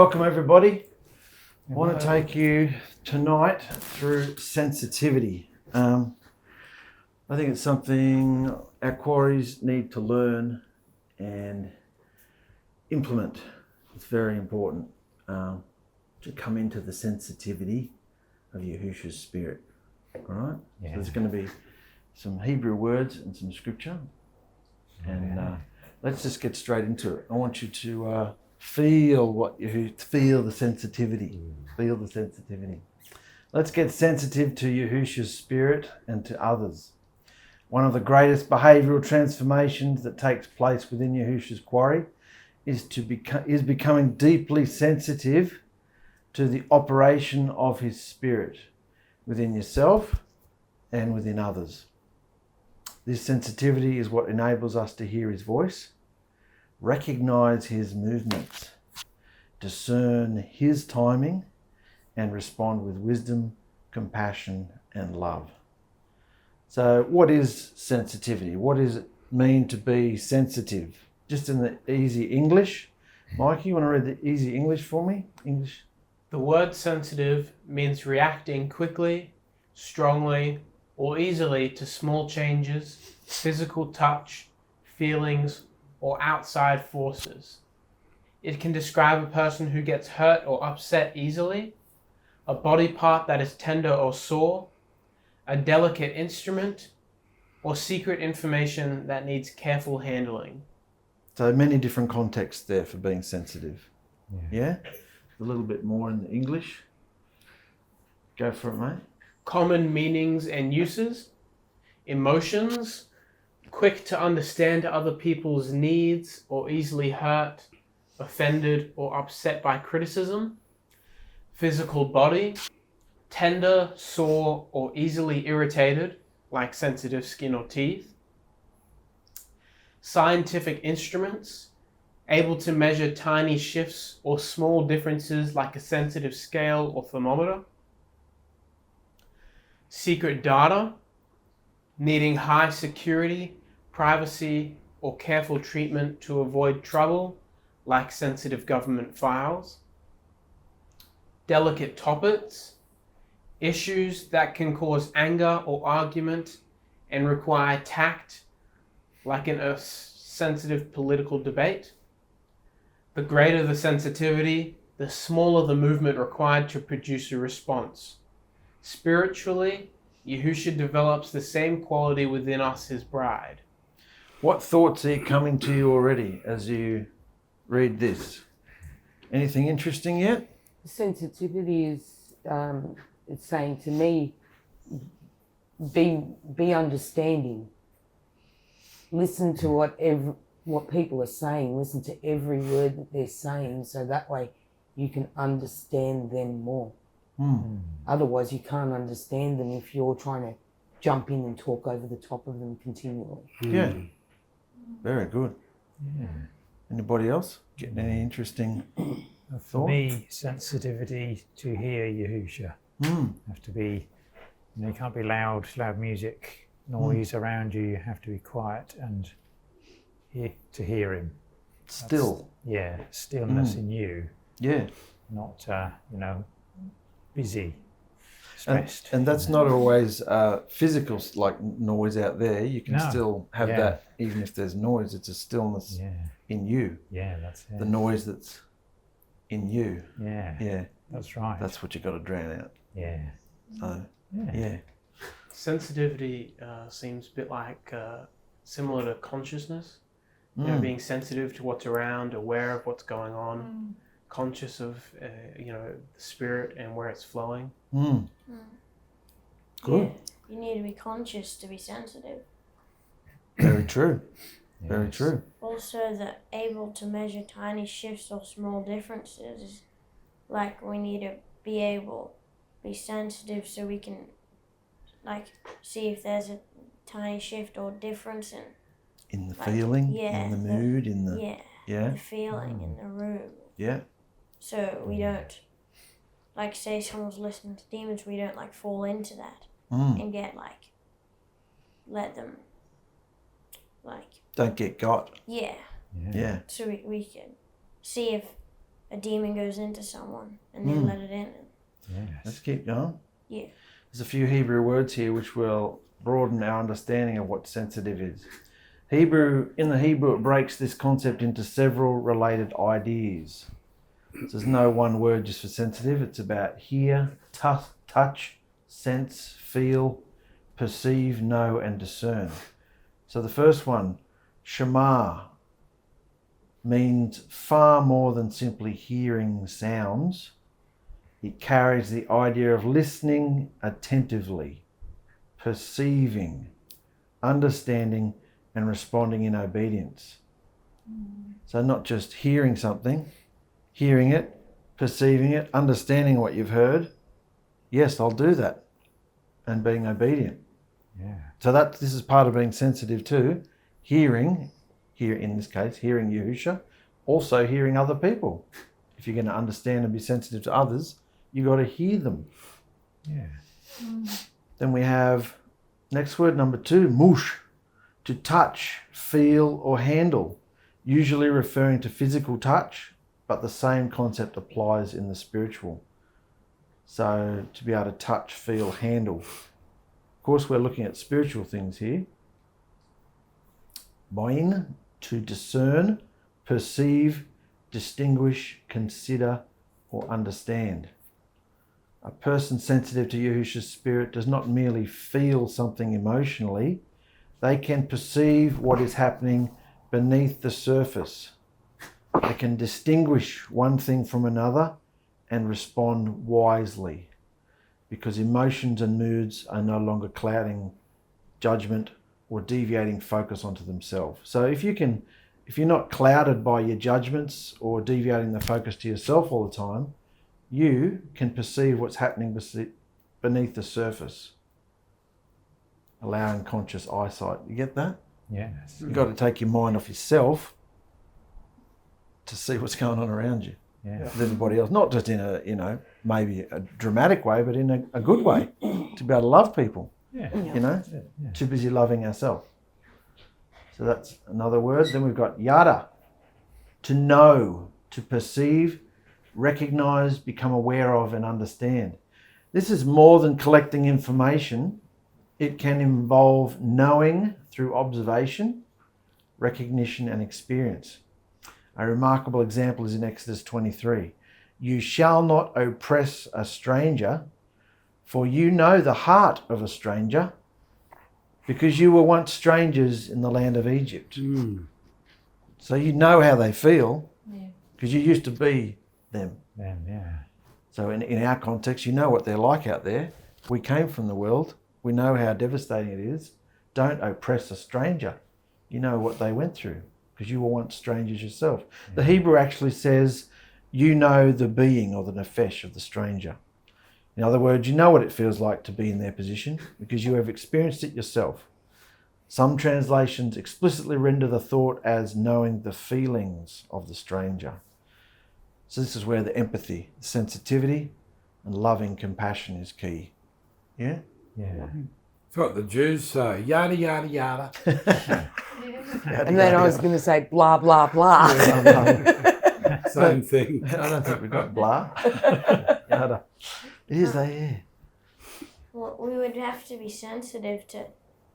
Welcome everybody. I want to take you tonight through sensitivity. I think it's something our quarries need to learn and implement. It's very important to come into the sensitivity of Yahusha's spirit. All right? Yeah. So there's going to be some Hebrew words and some scripture. And let's just get straight into it. I want you to feel the sensitivity. Feel the sensitivity. Let's get sensitive to Yahusha's spirit and to others. One of the greatest behavioural transformations that takes place within Yahusha's quarry is becoming deeply sensitive to the operation of his spirit within yourself and within others. This sensitivity is what enables us to hear his voice, recognize his movements, discern his timing, and respond with wisdom, compassion, and love. So what is sensitivity? What does it mean to be sensitive? Just in the easy English. Mikey, you want to read the easy English for me? English. The word sensitive means reacting quickly, strongly, or easily to small changes, physical touch, feelings, or outside forces. It can describe a person who gets hurt or upset easily, a body part that is tender or sore, a delicate instrument, or secret information that needs careful handling. So many different contexts there for being sensitive. Yeah? A little bit more in the English. Go for it, mate. Common meanings and uses, emotions, quick to understand other people's needs or easily hurt, offended or upset by criticism, physical body, tender, sore or easily irritated, like sensitive skin or teeth, scientific instruments, able to measure tiny shifts or small differences like a sensitive scale or thermometer, secret data, needing high security, privacy, or careful treatment to avoid trouble, like sensitive government files, delicate topics, issues that can cause anger or argument and require tact, like in a sensitive political debate. The greater the sensitivity, the smaller the movement required to produce a response. Spiritually, Yahusha develops the same quality within us, his bride. What thoughts are coming to you already as you read this? Anything interesting yet? Sensitivity is, it's saying to me, be understanding. Listen to what people are saying. Listen to every word that they're saying, so that way you can understand them more. Otherwise, you can't understand them if you're trying to jump in and talk over the top of them continually. Yeah. Very good. Yeah. Anybody else? Getting any interesting thoughts? For me, sensitivity to hear Yahusha. Have to be, you can't be loud music, noise around you. You have to be quiet and to hear him. Still. Stillness in you. Yeah. Not, busy, stressed. And that's not always physical, like noise out there. You can still have that, even if there's noise. It's a stillness in you. Yeah, that's it. The noise that's in you. Yeah, that's right. That's what you got to drown out. Yeah. So, Sensitivity seems a bit like similar to consciousness. Being sensitive to what's around, aware of what's going on. Conscious of the spirit and where it's flowing. Good. Yeah, you need to be conscious to be sensitive. Very true. Very true. Also, that able to measure tiny shifts or small differences. Like, we need to be sensitive so we can see if there's a tiny shift or difference in the feeling, in the mood, in the the feeling in the room. Yeah. So we don't, say someone's listening to demons, we don't fall into that and get let them don't get got. Yeah. Yeah. So we can see if a demon goes into someone and they let it in. Yes. Let's keep going. Yeah. There's a few Hebrew words here which will broaden our understanding of what sensitive is. In the Hebrew, it breaks this concept into several related ideas. So there's no one word just for sensitive. It's about hear, touch, sense, feel, perceive, know, and discern. So the first one, Shema, means far more than simply hearing sounds. It carries the idea of listening attentively, perceiving, understanding, and responding in obedience. So not just hearing something, hearing it, perceiving it, understanding what you've heard. Yes, I'll do that. And being obedient. Yeah. So this is part of being sensitive too. Hearing, here in this case, hearing Yahusha, also hearing other people. If you're going to understand and be sensitive to others, you got to hear them. Yeah. Then we have next word, number 2, mush, to touch, feel, or handle, usually referring to physical touch, but the same concept applies in the spiritual. So to be able to touch, feel, handle. Of course, we're looking at spiritual things here. Boin, to discern, perceive, distinguish, consider, or understand. A person sensitive to Yahusha's spirit does not merely feel something emotionally, they can perceive what is happening beneath the surface. They can distinguish one thing from another and respond wisely, because emotions and moods are no longer clouding judgment or deviating focus onto themselves. So if you're not clouded by your judgments or deviating the focus to yourself all the time, you can perceive what's happening beneath the surface, allowing conscious eyesight. You get that? Yes. You've got to take your mind off yourself to see what's going on around you. Yeah. With everybody else, not just in a, maybe a dramatic way, but in a good way, to be able to love people, Yeah. Yeah. Too busy loving ourselves. So that's another word. Then we've got yada, to know, to perceive, recognize, become aware of, and understand. This is more than collecting information. It can involve knowing through observation, recognition, and experience. A remarkable example is in Exodus 23. You shall not oppress a stranger, for you know the heart of a stranger, because you were once strangers in the land of Egypt. So you know how they feel, because you used to be them. Yeah. So in our context, you know what they're like out there. We came from the world. We know how devastating it is. Don't oppress a stranger. You know what they went through, because you were once strangers yourself. Yeah. The Hebrew actually says, you know the being or the nefesh of the stranger. In other words, you know what it feels like to be in their position, because you have experienced it yourself. Some translations explicitly render the thought as knowing the feelings of the stranger. So this is where the empathy, sensitivity, and loving compassion is key. Yeah? Yeah. It's what the Jews say, yada, yada, yada. And then I was going to say blah, blah, blah. Same thing. I don't think we've got blah. Yada. It is there. Well, we would have to be sensitive to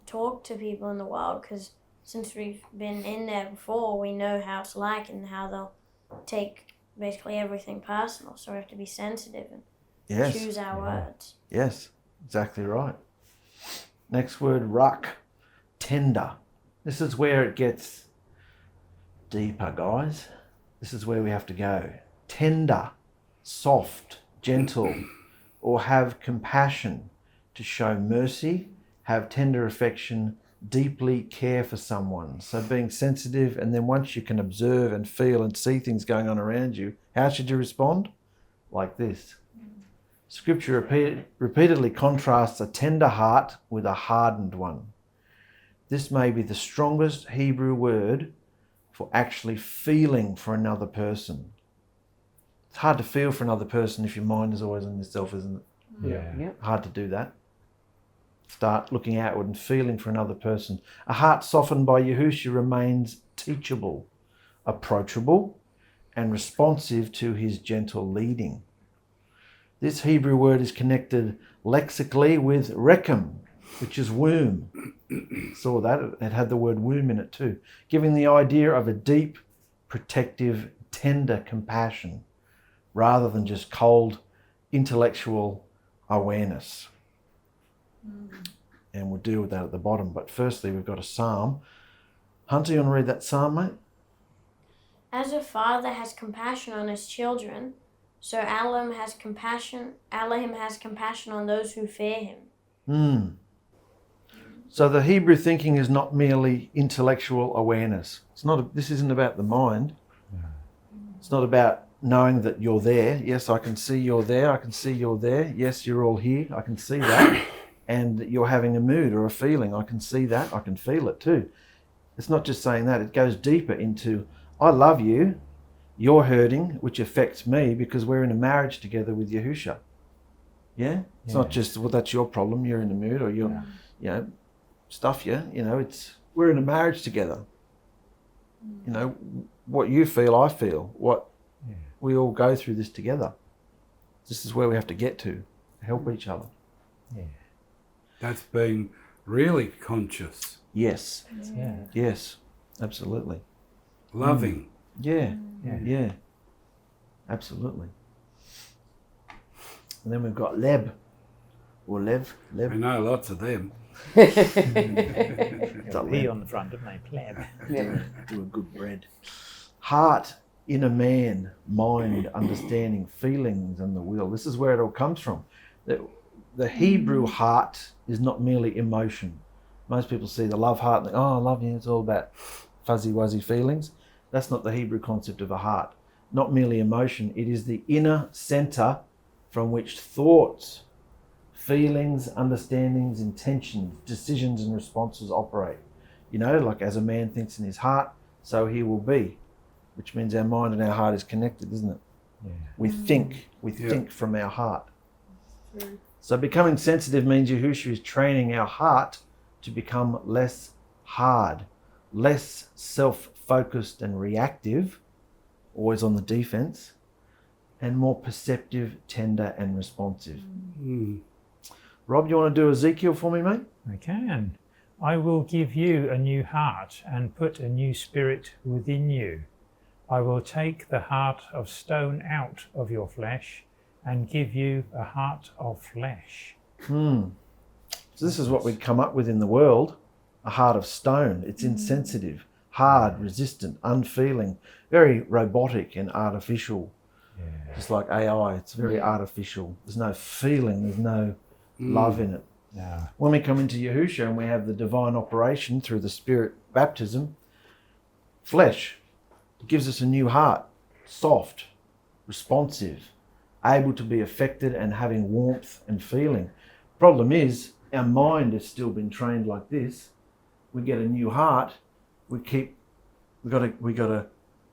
talk to people in the wild, because since we've been in there before, we know how it's like and how they'll take basically everything personal. So we have to be sensitive and choose our words. Yes, exactly right. Next word, ruck, tender. This is where it gets deeper, guys. This is where we have to go. Tender, soft, gentle, or have compassion, to show mercy, have tender affection, deeply care for someone. So being sensitive, and then once you can observe and feel and see things going on around you, how should you respond? Like this. Scripture repeatedly contrasts a tender heart with a hardened one. This may be the strongest Hebrew word for actually feeling for another person. It's hard to feel for another person if your mind is always on yourself, isn't it? Yeah. Hard to do that. Start looking outward and feeling for another person. A heart softened by Yahusha remains teachable, approachable, and responsive to his gentle leading. This Hebrew word is connected lexically with rechem, which is womb. Saw that, it had the word womb in it too, giving the idea of a deep, protective, tender compassion rather than just cold intellectual awareness. And we'll deal with that at the bottom. But firstly, we've got a psalm. Hunter, you want to read that psalm, mate? As a father has compassion on his children, so Alahim has compassion on those who fear him. So the Hebrew thinking is not merely intellectual awareness. This isn't about the mind. It's not about knowing that you're there. Yes, I can see you're there. I can see you're there. Yes, you're all here. I can see that. And that you're having a mood or a feeling. I can see that. I can feel it too. It's not just saying that. It goes deeper into, I love you. You're hurting, which affects me because we're in a marriage together with Yahusha. Yeah? It's not just, well, that's your problem. You're in a mood or you're, stuff you. We're in a marriage together. What you feel, I feel. We all go through this together. This is where we have to get to help each other. Yeah. That's being really conscious. Yes. Yes, absolutely. Loving. Yeah. Absolutely. And then we've got Leb. Or Lev. I know lots of them. Got P on the front, don't they? Pleb. Do a good bread. Heart, inner man, mind, understanding, feelings, and the will. This is where it all comes from. The Hebrew heart is not merely emotion. Most people see the love heart and think, oh, I love you. It's all about fuzzy, wuzzy feelings. That's not the Hebrew concept of a heart. Not merely emotion. It is the inner center from which thoughts, feelings, understandings, intentions, decisions, and responses operate. Like as a man thinks in his heart, so he will be. Which means our mind and our heart is connected, isn't it? Yeah. We think from our heart. So becoming sensitive means Yahusha is training our heart to become less hard, less self-focused and reactive, always on the defense, and more perceptive, tender, and responsive. Rob, you want to do Ezekiel for me, mate? I can. I will give you a new heart and put a new spirit within you. I will take the heart of stone out of your flesh and give you a heart of flesh. So this is what we'd come up with in the world, a heart of stone. It's insensitive, hard, resistant, unfeeling, very robotic and artificial. Just like AI, it's very artificial. There's no feeling, there's no love in it. When we come into Yahusha and we have the divine operation through the Spirit baptism, flesh, it gives us a new heart, soft, responsive, able to be affected and having warmth and feeling. Problem is, our mind has still been trained like this. We get a new heart, we got to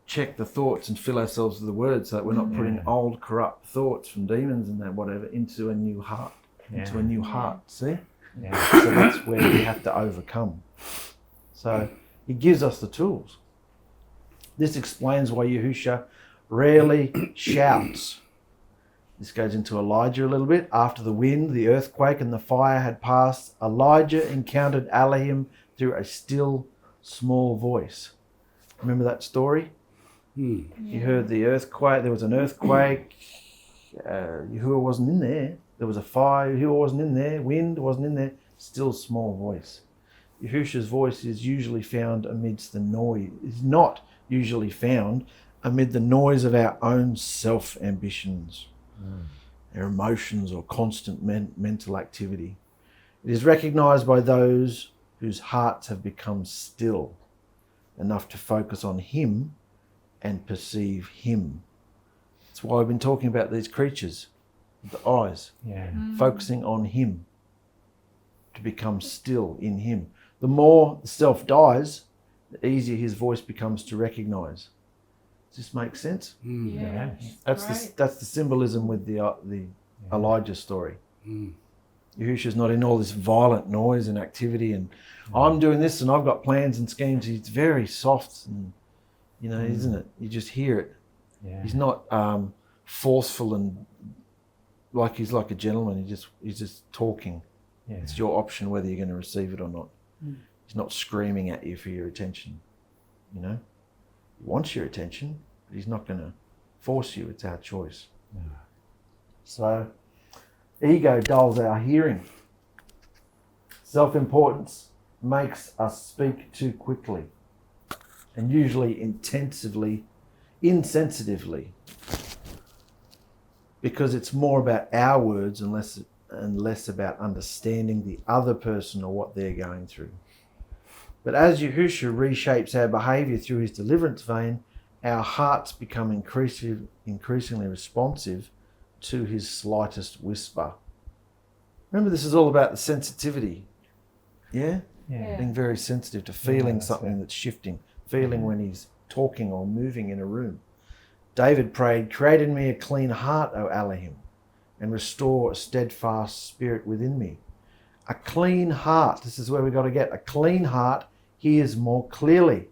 check the thoughts and fill ourselves with the words so that we're not putting old corrupt thoughts from demons and that whatever into a new heart. Into a new heart, see? So that's where we have to overcome. So he gives us the tools. This explains why Yahusha rarely shouts. This goes into Elijah a little bit. After the wind, the earthquake, and the fire had passed, Elijah encountered Alahim through a still, small voice. Remember that story? You heard the earthquake. There was an earthquake. Yahuah wasn't in there. There was a fire. Yahuah wasn't in there. Wind wasn't in there. Still, small voice. Yahusha's voice is usually found amidst the noise. Is not usually found amid the noise of our own self-ambitions, our emotions, or constant mental activity. It is recognized by those whose hearts have become still enough to focus on him and perceive him. That's why I've been talking about these creatures, the eyes, focusing on him, to become still in him. The more the self dies, the easier his voice becomes to recognize. Does this make sense? That's the symbolism with the Elijah story. Yahusha's not in all this violent noise and activity and I'm doing this and I've got plans and schemes. It's very soft and, isn't it? You just hear it. Yeah. He's not forceful and he's like a gentleman. He's just talking. Yeah. It's your option whether you're going to receive it or not. Mm. He's not screaming at you for your attention. You know, he wants your attention, but he's not going to force you. It's our choice. No. So, ego dulls our hearing. Self-importance makes us speak too quickly, and usually insensitively, because it's more about our words and less about understanding the other person or what they're going through. But as Yahusha reshapes our behaviour through his deliverance vein, our hearts become increasingly responsive to his slightest whisper. Remember, this is all about the sensitivity. Yeah? Yeah. Being very sensitive to feeling that's something it. that's shifting, feeling when he's talking or moving in a room. David prayed, "Create in me a clean heart, O Alahim, and restore a steadfast spirit within me." A clean heart, this is where we've got to get. A clean heart hears more clearly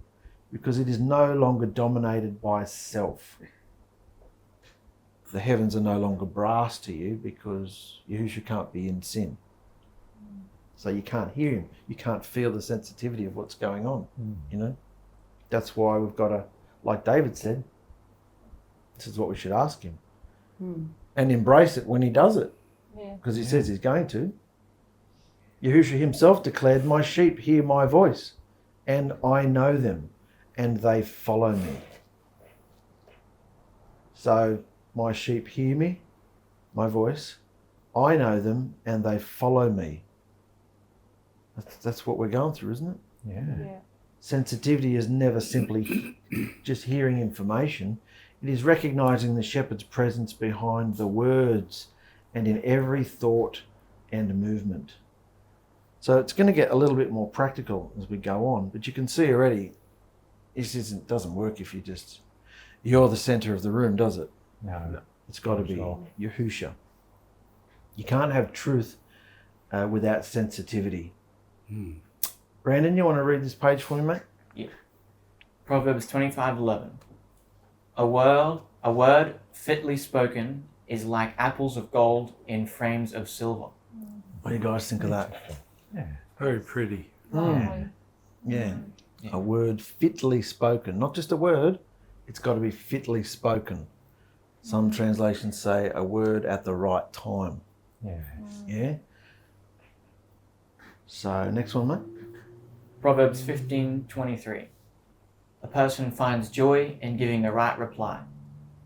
because it is no longer dominated by self. The heavens are no longer brass to you because Yahushua can't be in sin. So you can't hear him. You can't feel the sensitivity of what's going on, you know? That's why we've got to, like David said, this is what we should ask him. And embrace it when he does it. Because he says he's going to. Yahushua himself declared, "My sheep hear my voice, and I know them, and they follow me." So, my sheep hear me, my voice, I know them, and they follow me. That's what we're going through, isn't it? Yeah. Sensitivity is never simply just hearing information. It is recognizing the shepherd's presence behind the words and in every thought and movement. So it's going to get a little bit more practical as we go on, but you can see already it doesn't work if you're the center of the room, does it? No. It's got to be Sure. Yahushua. You can't have truth without sensitivity. Brandon, you want to read this page for me, mate? Yeah. Proverbs 25:11. A word fitly spoken is like apples of gold in frames of silver. What do you guys think of that? Yeah. Very pretty. Yeah. A word fitly spoken. Not just a word, it's got to be fitly spoken. Some translations say a word at the right time. Yeah. Yeah? So, next one, mate. Proverbs 15:23. A person finds joy in giving the right reply,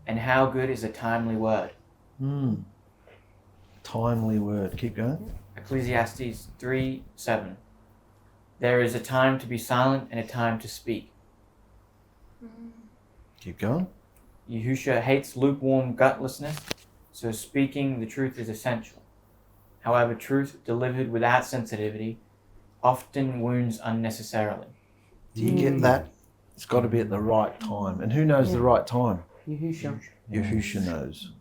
and how good is a timely word. Timely word. Keep going. Ecclesiastes 3:7. There is a time to be silent and a time to speak. Keep going. Yahushua hates lukewarm gutlessness, so speaking the truth is essential. However, truth delivered without sensitivity often wounds unnecessarily. Do you get that? It's got to be at the right time. And who knows the right time? Yahushua. Yahushua knows.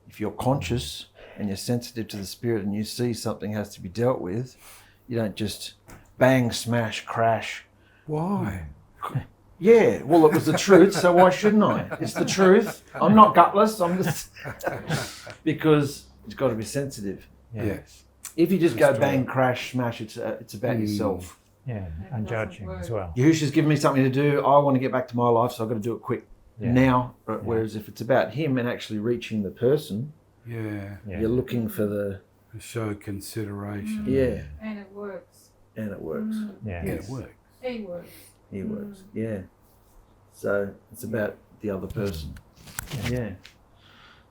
If you're conscious and you're sensitive to the Spirit and you see something has to be dealt with, you don't just bang, smash, crash. Why? Yeah, well, it was the truth, so why shouldn't I? It's the truth. I'm not gutless. I'm just... because it's got to be sensitive. Yeah. Yes. If you just That's go bang, crash, smash, it's about yourself. Yeah. And judging as well. Yahusha's given me something to do. I want to get back to my life, so I've got to do it quick now. Whereas if it's about him and actually reaching the person, Yeah. you're looking for the... Show consideration. Yeah, And it works. and it works. Yeah. Yeah, it works. He works. He works. Yeah. So it's about the other person. Yeah.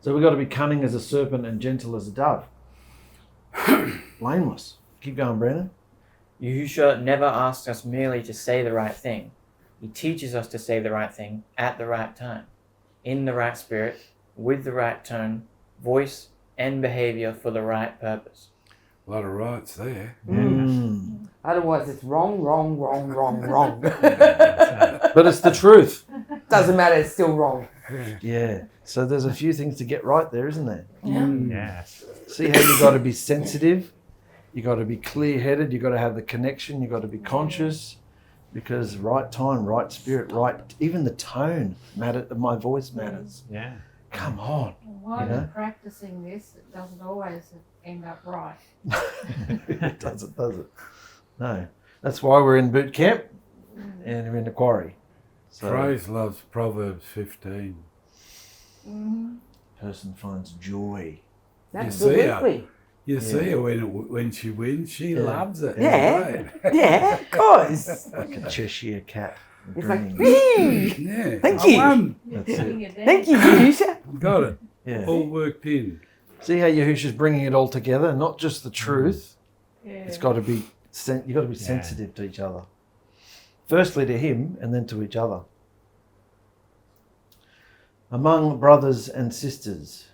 So we've got to be cunning as a serpent and gentle as a dove. Blameless. Keep going, Brandon. Yahushua never asks us merely to say the right thing. He teaches us to say the right thing at the right time, in the right spirit, with the right tone, voice, and behavior for the right purpose. A lot of rights there. Otherwise, it's wrong. But it's the truth. Doesn't matter, it's still wrong. Yeah. So there's a few things to get right there, isn't there? Yes. See how you've got to be sensitive, you've got to be clear-headed, you've got to have the connection, you've got to be conscious, because right time, right spirit, right, even the tone matters, my voice matters. Yeah. Come on. While You know? you're practicing this, it doesn't always end up right. It doesn't, does it? No. That's why we're in boot camp and we're in the quarry. So Praise loves Proverbs 15. Mm-hmm. person finds joy. Absolutely. You see her when she wins, she loves it. Yeah. Right? Yeah, of course. Like a Cheshire cat. It's like, grinning. "Whee!" Yeah. Thank I you. won. That's it. Thank you, Yahusha. Got it. Yeah. All worked in. See how Yahusha's bringing it all together? Not just the truth. Yeah. It's got to be, you've got to be sensitive to each other. Firstly to him and then to each other. Among brothers and sisters.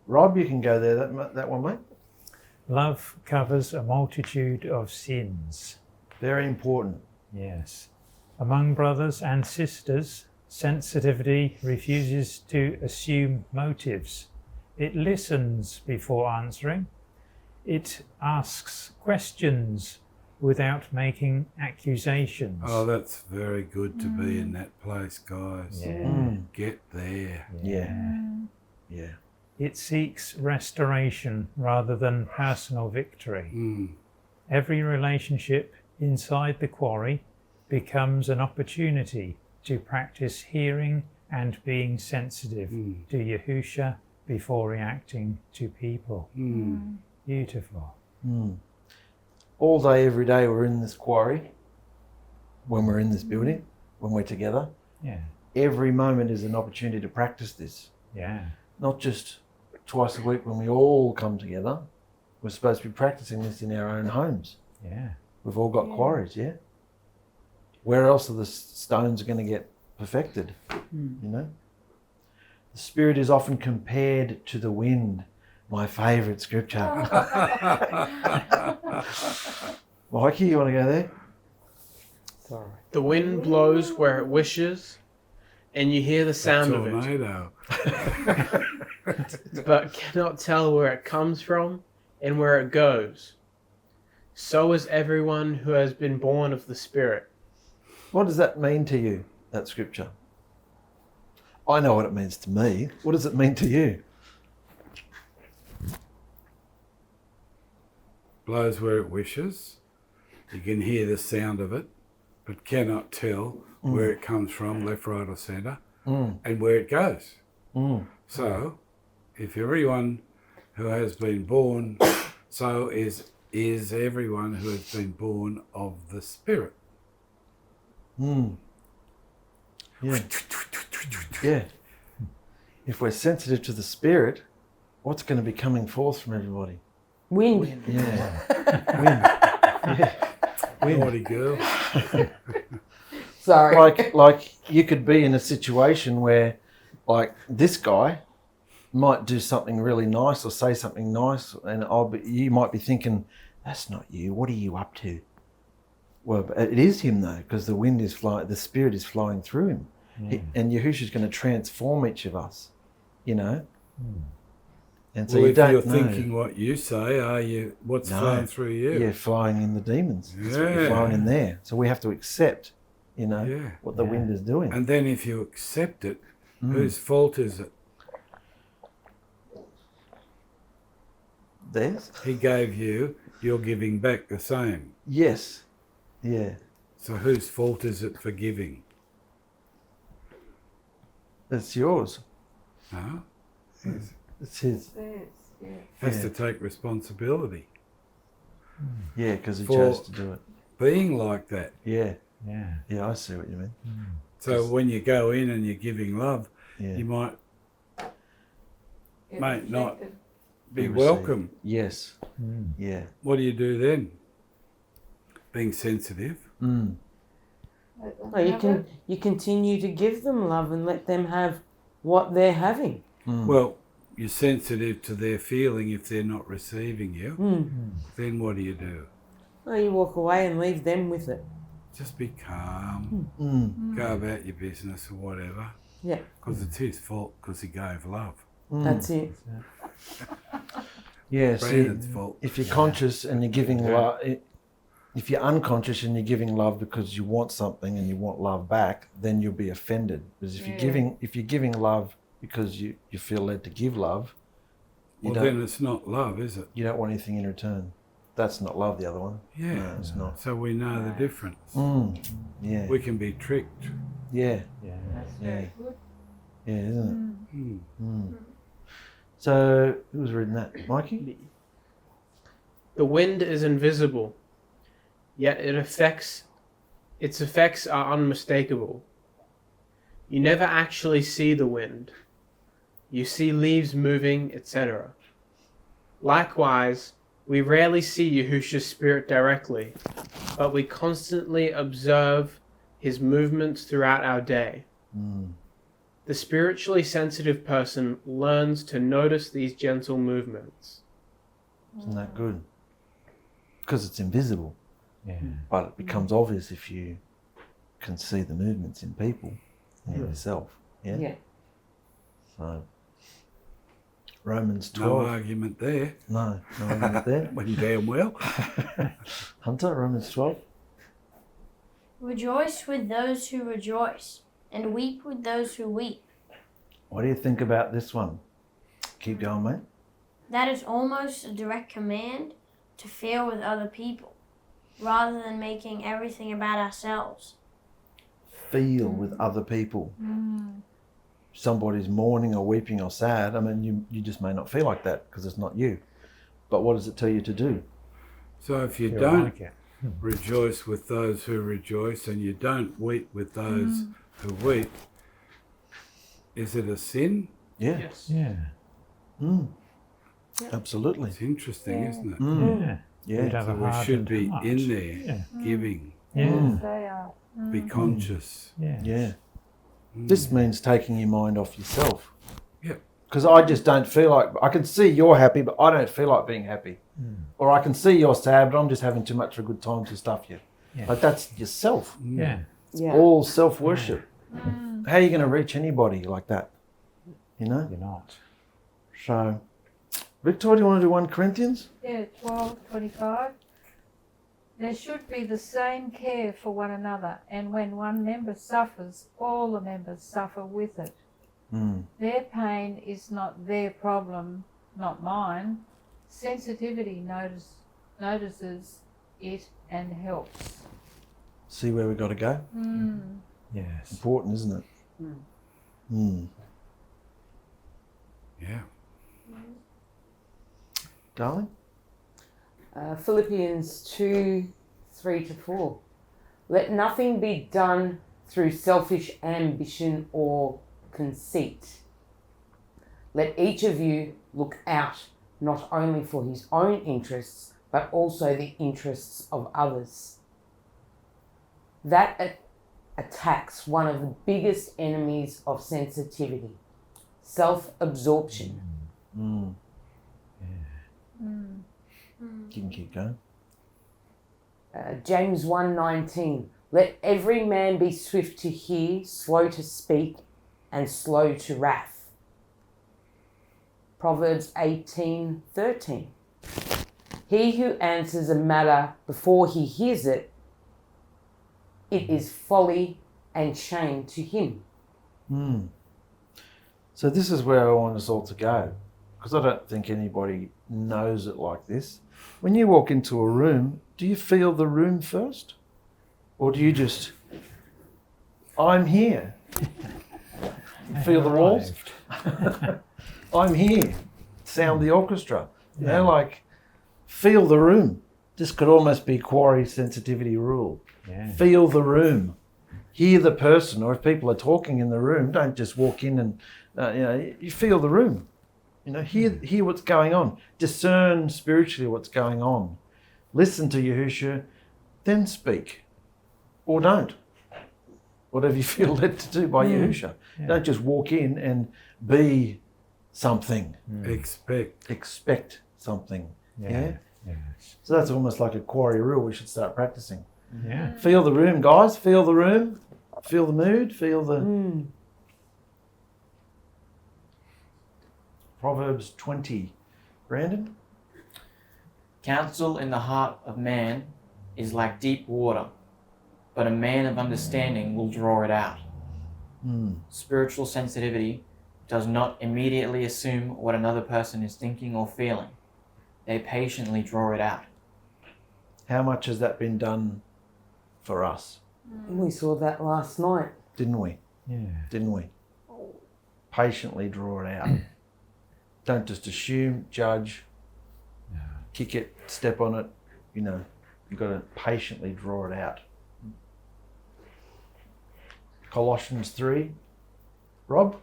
Rob, you can go there, that one, mate. Love covers a multitude of sins. Very important. Yes. Among brothers and sisters, sensitivity refuses to assume motives. It listens before answering. It asks questions without making accusations. Oh, that's very good to be in that place, guys. Yeah. Get there. Yeah. Yeah. It seeks restoration rather than personal victory. Mm. Every relationship inside the quarry becomes an opportunity to practice hearing and being sensitive to Yahusha before reacting to people. Mm. Beautiful. All day, every day, we're in this quarry. When we're in this building, when we're together, Yeah. every moment is an opportunity to practice this. Yeah. Not just twice a week when we all come together. We're supposed to be practicing this in our own homes. Yeah. We've all got quarries, yeah? Where else are the stones going to get perfected? You know? The Spirit is often compared to the wind. My favourite scripture. Mikey, you want to go there? Sorry. The wind blows where it wishes, and you hear the sound of it, Tornado. but cannot tell where it comes from and where it goes. So is everyone who has been born of the Spirit. What does that mean to you, that scripture? I know what it means to me. What does it mean to you? Blows where it wishes. You can hear the sound of it, but cannot tell where it comes from, left, right, or centre, and where it goes. So, if everyone who has been born, so is everyone who has been born of the Spirit. Yeah. Yeah. If we're sensitive to the Spirit, what's going to be coming forth from everybody? Wind. Yeah. Wind. Yeah. Wind. Naughty girl. Sorry. Like you could be in a situation where, like, this guy might do something really nice or say something nice, and you might be thinking, "That's not you. What are you up to?" Well, it is him though, because the wind is flowing, the Spirit is flowing through him, and Yahusha's going to transform each of us, you know. And so Well, you if don't you're know. thinking what you say, are you? What's flowing through you? Yeah, flowing in the demons. It's Yeah. flowing in there. So we have to accept, you know, Yeah. what the wind is doing. And then if you accept it, whose fault is it? Theirs? He gave you, you're giving back the same. Yes. Yeah. So whose fault is it for giving? It's yours. Huh? It's his. Has to take responsibility. Yeah, because he For- chose to do it. Being like that. Yeah. Yeah. Yeah, I see what you mean. So when you go in and you're giving love, Yeah. you might not be Receive. welcome. Yes. Yeah. What do you do then? Being sensitive. No, you continue to give them love and let them have what they're having. Well, you're sensitive to their feeling if they're not receiving you. Then what do you do? No, you walk away and leave them with it. Just be calm. Go about your business or whatever. Yeah, Because it's his fault because he gave love. that's it. Yeah. See, Brandon's fault. if you're conscious and you're giving love, if you're unconscious and you're giving love because you want something and you want love back, then you'll be offended. Because if you're giving love because you feel led to give love, then it's not love, is it? You don't want anything in return. That's not love, the other one. Yeah. No, it's not. So we know the difference. Yeah. We can be tricked. Yeah. That's very good. Yeah, isn't it? So, who was reading that? Mikey? The wind is invisible, yet its effects are unmistakable. You never actually see the wind. You see leaves moving, etc. Likewise, we rarely see Yahusha's spirit directly, but we constantly observe his movements throughout our day. The spiritually sensitive person learns to notice these gentle movements. Isn't that good? Because it's invisible. Yeah. But it becomes obvious if you can see the movements in people and in yourself. Yeah? Yeah. So, Romans No 12. argument there. No argument there. Went damn well. Hunter, Romans 12. Rejoice with those who rejoice, and weep with those who weep. What do you think about this one? Keep going, mate. That is almost a direct command to feel with other people, rather than making everything about ourselves. Feel with other people. Somebody's mourning or weeping or sad. I mean, you just may not feel like that because it's not you. But what does it tell you to do? So if you Feel don't like it. rejoice with those who rejoice and you don't weep with those who weep, is it a sin? Yeah. Yes. Yeah. Absolutely. It's interesting, isn't it? Yeah. Yeah. You'd have So a we should hardened be heart. in there, Yeah. giving, Yeah. They are. be conscious. Yeah. Yeah. This means taking your mind off yourself. Yep. Because I just don't feel like, I can see you're happy, but I don't feel like being happy. Or I can see you're sad, but I'm just having too much of a good time to stuff you. Yeah. Like that's yourself. Yeah. Yeah. All self-worship. How are you going to reach anybody like that? You know? You're not. So, Victoria, do you want to do 1 Corinthians? Yeah, 12:25. There should be the same care for one another, and when one member suffers, all the members suffer with it. Their pain is not their problem, not mine. Sensitivity notices it and helps. See where we've got to go? Yes. Important, isn't it? Yeah. Darling? Philippians 2:3-4. Let nothing be done through selfish ambition or conceit. Let each of you look out not only for his own interests, but also the interests of others. That attacks one of the biggest enemies of sensitivity, self-absorption. You can keep going. James 1:19. Let every man be swift to hear, slow to speak, and slow to wrath. Proverbs 18:13. He who answers a matter before he hears it, it is folly and shame to him. So this is where I want us all to go, because I don't think anybody knows it like this. When you walk into a room, do you feel the room first? Or do you just, I'm here? Feel the walls? I'm here. Sound the orchestra. You know, like, feel the room. This could almost be quarry sensitivity rule. Yeah. Feel the room. Hear the person, or if people are talking in the room, don't just walk in and, you feel the room. You know, hear what's going on. Discern spiritually what's going on. Listen to Yahusha, then speak. Or don't. Whatever you feel led to do by Yahusha. Yeah. Don't just walk in and be something. Expect something. Yeah? Yes. So that's almost like a quarry rule we should start practicing. Yeah. Feel the room, guys. Feel the room. Feel the mood. Feel the... Proverbs 20. Brandon? Counsel in the heart of man is like deep water, but a man of understanding will draw it out. Spiritual sensitivity does not immediately assume what another person is thinking or feeling. They patiently draw it out. How much has that been done for us? We saw that last night. Didn't we? Yeah. Didn't we? Patiently draw it out. Don't just assume, judge, kick it, step on it. You know, you've got to patiently draw it out. Colossians 3. Rob?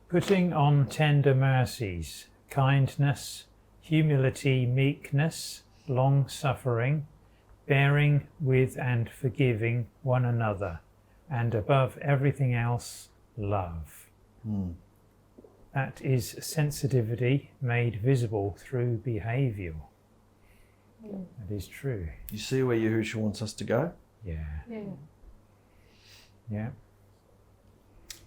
Putting on tender mercies, kindness, humility, meekness, long-suffering, bearing with and forgiving one another, and above everything else, love. That is sensitivity made visible through behaviour. That is true. You see where Yahushua wants us to go? Yeah. Yeah. Yeah.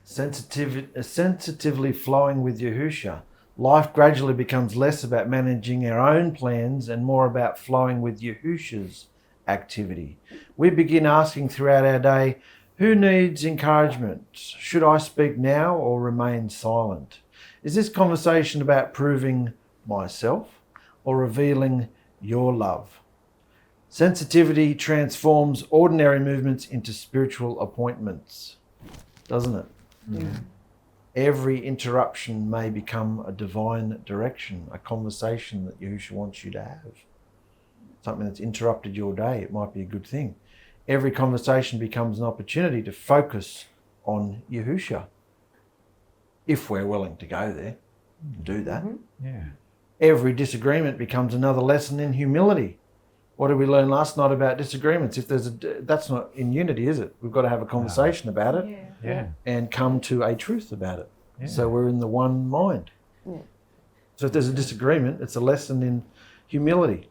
Sensitively flowing with Yahushua. Life gradually becomes less about managing our own plans and more about flowing with Yahusha's activity. We begin asking throughout our day, who needs encouragement? Should I speak now or remain silent? Is this conversation about proving myself or revealing your love? Sensitivity transforms ordinary movements into spiritual appointments, doesn't it? Yeah. Every interruption may become a divine direction, a conversation that Yahushua wants you to have. Something that's interrupted your day, it might be a good thing. Every conversation becomes an opportunity to focus on Yahushua, if we're willing to go there and do that. Yeah. Every disagreement becomes another lesson in humility. What did we learn last night about disagreements? If there's that's not in unity, is it? We've got to have a conversation about it Yeah. and come to a truth about it. Yeah. So we're in the one mind. Yeah. So if there's a disagreement, it's a lesson in humility.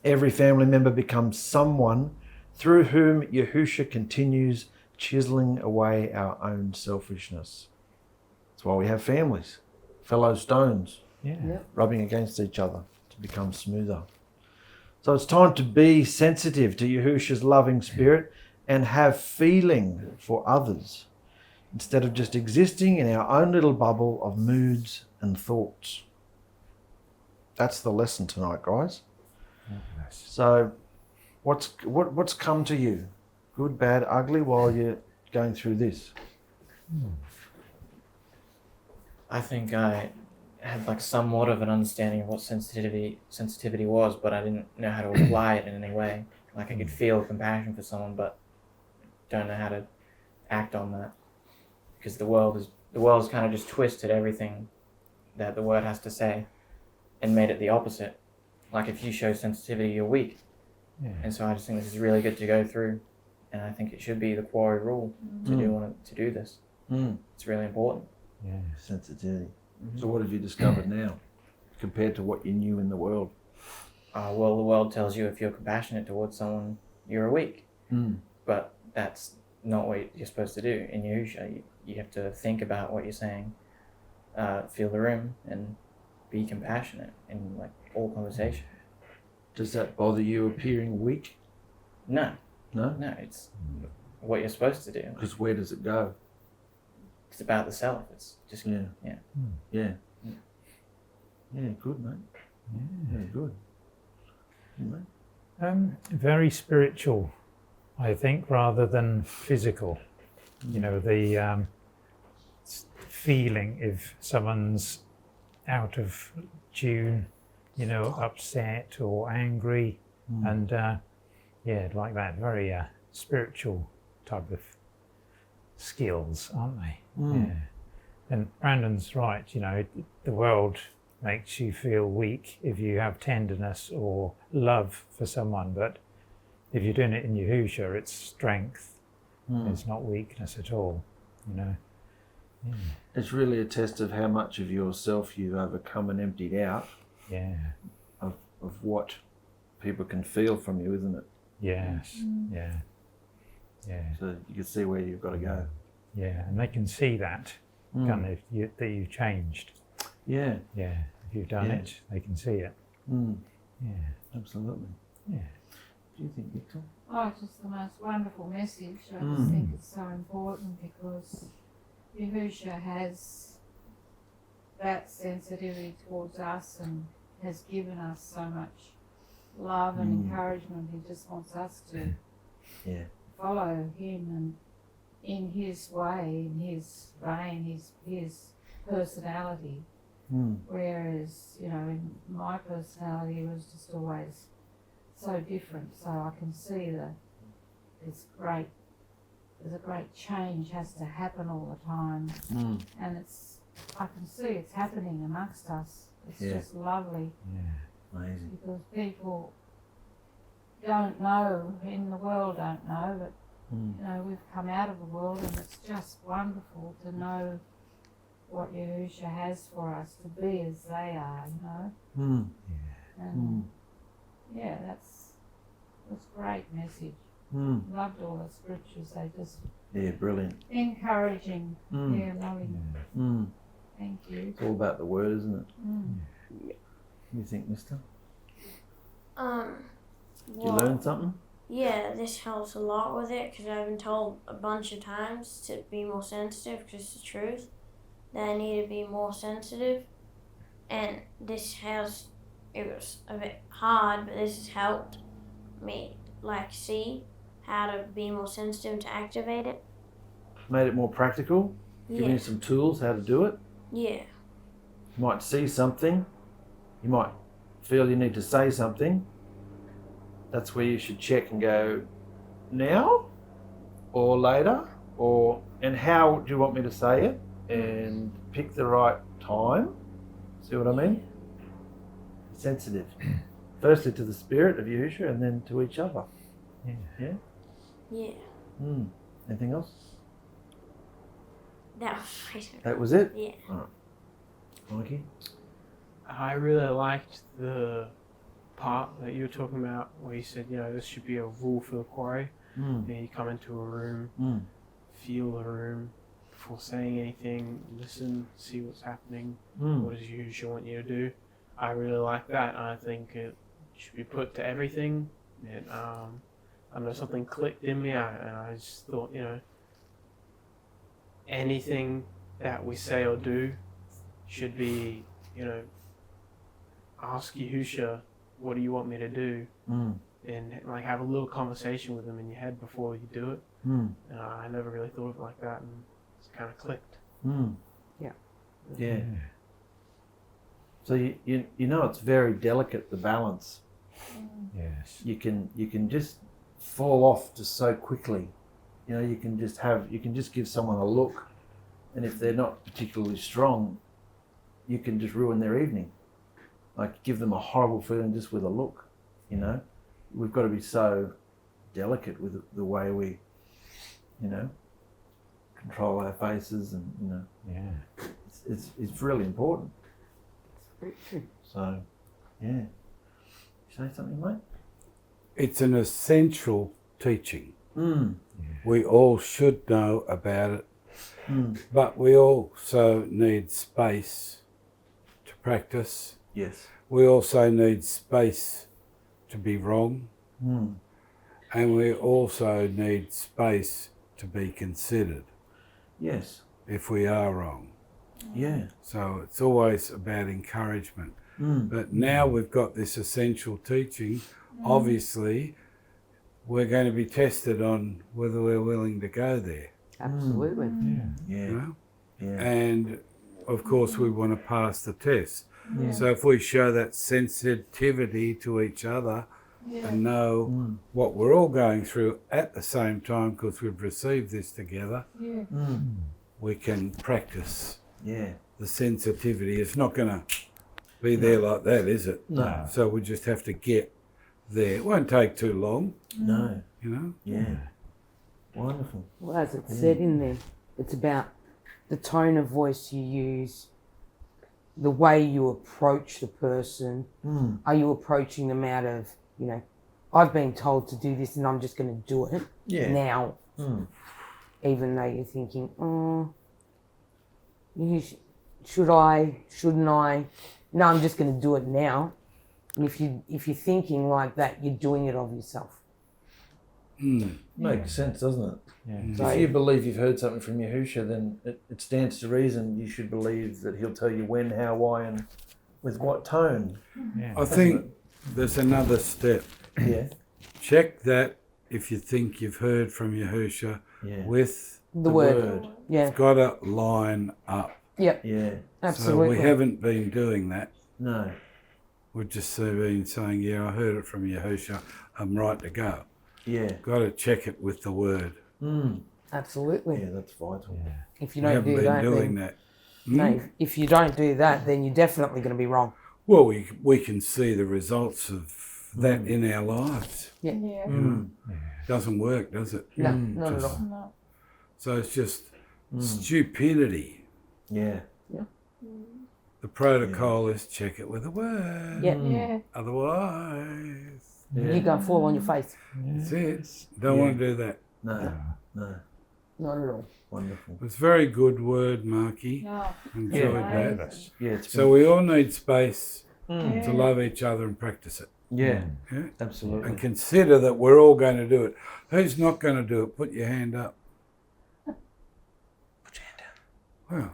Every family member becomes someone through whom Yahushua continues chiseling away our own selfishness. That's why we have families, fellow stones, Yeah. rubbing against each other to become smoother. So it's time to be sensitive to Yahusha's loving spirit and have feeling for others instead of just existing in our own little bubble of moods and thoughts. That's the lesson tonight, guys. Yes. So what's come to you? Good, bad, ugly, while you're going through this? I think I had like somewhat of an understanding of what sensitivity was, but I didn't know how to apply it in any way. Like I could feel compassion for someone, but don't know how to act on that, because the world's kind of just twisted everything that the word has to say and made it the opposite. Like if you show sensitivity, you're weak. Yeah. And so I just think this is really good to go through, and I think it should be the quarry rule to do this. It's really important. Yeah. Sensitivity. So what have you discovered now compared to what you knew in the world? Well, the world tells you if you're compassionate towards someone, you're weak. But that's not what you're supposed to do. In Yahushua, you have to think about what you're saying, feel the room, and be compassionate in like all conversation. Does that bother you appearing weak? No, No? it's what you're supposed to do. Because where does it go? It's about the self. It's just Yeah. Yeah. Yeah, good, mate. Yeah, good. Good, mate. Very spiritual, I think, rather than physical. You know, the feeling if someone's out of tune, you know, upset or angry, and like that. Very spiritual type of skills, aren't they? Yeah. And Brandon's right. You know, the world makes you feel weak if you have tenderness or love for someone, but if you're doing it in Yahushua, it's strength. It's not weakness at all. You know. Yeah. It's really a test of how much of yourself you've overcome and emptied out Yeah. of what people can feel from you, isn't it? Yes. Yeah. Yeah. So you can see where you've got to go. Yeah. And they can see that, can't they? That you've changed. Yeah. Yeah. If you've done Yeah. it, they can see it. Yeah. Absolutely. Yeah. do you think, Victor? Oh, it's just the most wonderful message. I just think it's so important because Yahusha has that sensitivity towards us and has given us so much love and encouragement. He just wants us to follow him and in his way, in his vein, his personality. Whereas, you know, in my personality was just always so different. So I can see that there's a great change has to happen all the time. And I can see it's happening amongst us. It's just lovely. Yeah. Amazing. Because people don't know, in the world don't know, but you know, we've come out of the world and it's just wonderful to know what Yahusha has for us, to be as they are, you know. And yeah, that's great message. Loved all the scriptures. They just brilliant. encouraging. Yeah, loving. Thank you. It's all about the word, isn't it? What do you think, mister? Did you learn something? Yeah, this helps a lot with it because I've been told a bunch of times to be more sensitive because it's the truth, that I need to be more sensitive. And it was a bit hard, but this has helped me like see how to be more sensitive to activate it. Made it more practical? Giving you some tools how to do it? Yeah. You might see something, you might feel you need to say something. That's where you should check and go, now or later, and how do you want me to say it, and pick the right time. See what I mean? Sensitive. Firstly to the spirit of Yahusha and then to each other. Yeah? Yeah. Anything else? That was That was it? Yeah. Alright. Mikey? I really liked the part that you were talking about where you said, you know, this should be a rule for the quarry. You come into a room, feel the room before saying anything, listen, see what's happening, what does Yahusha want you to do. I really like that, and I think it should be put to everything. And I don't know, something clicked in me, and I just thought, you know, anything that we say or do should be, you know, ask Yahusha, what do you want me to do? And like have a little conversation with him in your head before you do it. And I never really thought of it like that, and it's kind of clicked. Yeah. So you know it's very delicate, the balance. Yes. You can just fall off just so quickly. You know, you can just give someone a look, and if they're not particularly strong, you can just ruin their evening. Like give them a horrible feeling just with a look. You know, we've got to be so delicate with the way we, you know, control our faces, and you know, it's really important. So, yeah. You say something, mate? It's an essential teaching. We all should know about it, but we also need space to practice. Yes. We also need space to be wrong, and we also need space to be considered. Yes. If we are wrong. Yeah. So it's always about encouragement. But now we've got this essential teaching. Obviously, we're going to be tested on whether we're willing to go there. Absolutely. Yeah. You know? Yeah. And of course, we want to pass the test. So if we show that sensitivity to each other and know what we're all going through at the same time, because we've received this together, we can practice the sensitivity. It's not going to be there like that, is it? No. So we just have to get there. It won't take too long. No. You know? Yeah. Wonderful. Well, as it said in there, it's about the tone of voice you use, the way you approach the person. Are you approaching them out of, you know, I've been told to do this and I'm just going to do it now, even though you're thinking, should I, shouldn't I? No, I'm just going to do it now. And if you're thinking like that, you're doing it of yourself. Makes sense, doesn't it? Yeah. If you believe you've heard something from Yahusha, then it stands to reason you should believe that he'll tell you when, how, why, and with what tone. Yeah. I think there's another step. Yeah. Check that if you think you've heard from Yahusha Yeah. with The word. Yeah. it's got to line up. Yep. Yeah. Absolutely. So we haven't been doing that. No. We've just been saying, yeah, I heard it from Yahusha, I'm right to go. Yeah. Got to check it with the word. Absolutely. Yeah, that's vital. Yeah. If you We don't haven't do been that, doing then, that. no, if you don't do that, then you're definitely going to be wrong. Well, we can see the results of that in our lives. Yeah. Doesn't work, does it? No, not at all. No. So it's just stupidity. Yeah. The protocol is check it with a word. Yeah. Yeah. Otherwise, You're going to fall on your face. that's it. Don't want to do that. No. No. Not at all. Wonderful. It was a very good word, Marky. No. Enjoyed Yeah. that. Yeah. It's So we all need space Yeah. to love each other and practice it. yeah. Yeah? Absolutely. And consider that we're all going to do it. Who's not going to do it? Put your hand up. Put your hand down.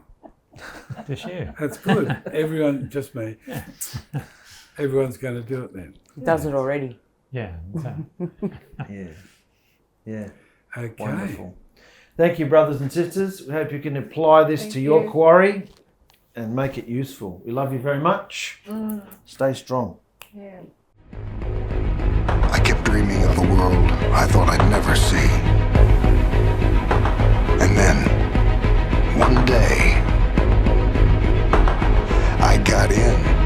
Wow, Just you. that's good. Everyone, just me. Everyone's going to do it then. It does it already. Yeah. So, Yeah. Yeah. Okay. Wonderful. Thank you, brothers and sisters. We hope you can apply this Thank to your you. quarry and make it useful. We love you very much. Stay strong. Yeah. I kept dreaming of a world I thought I'd never see. And then, one day, I got in.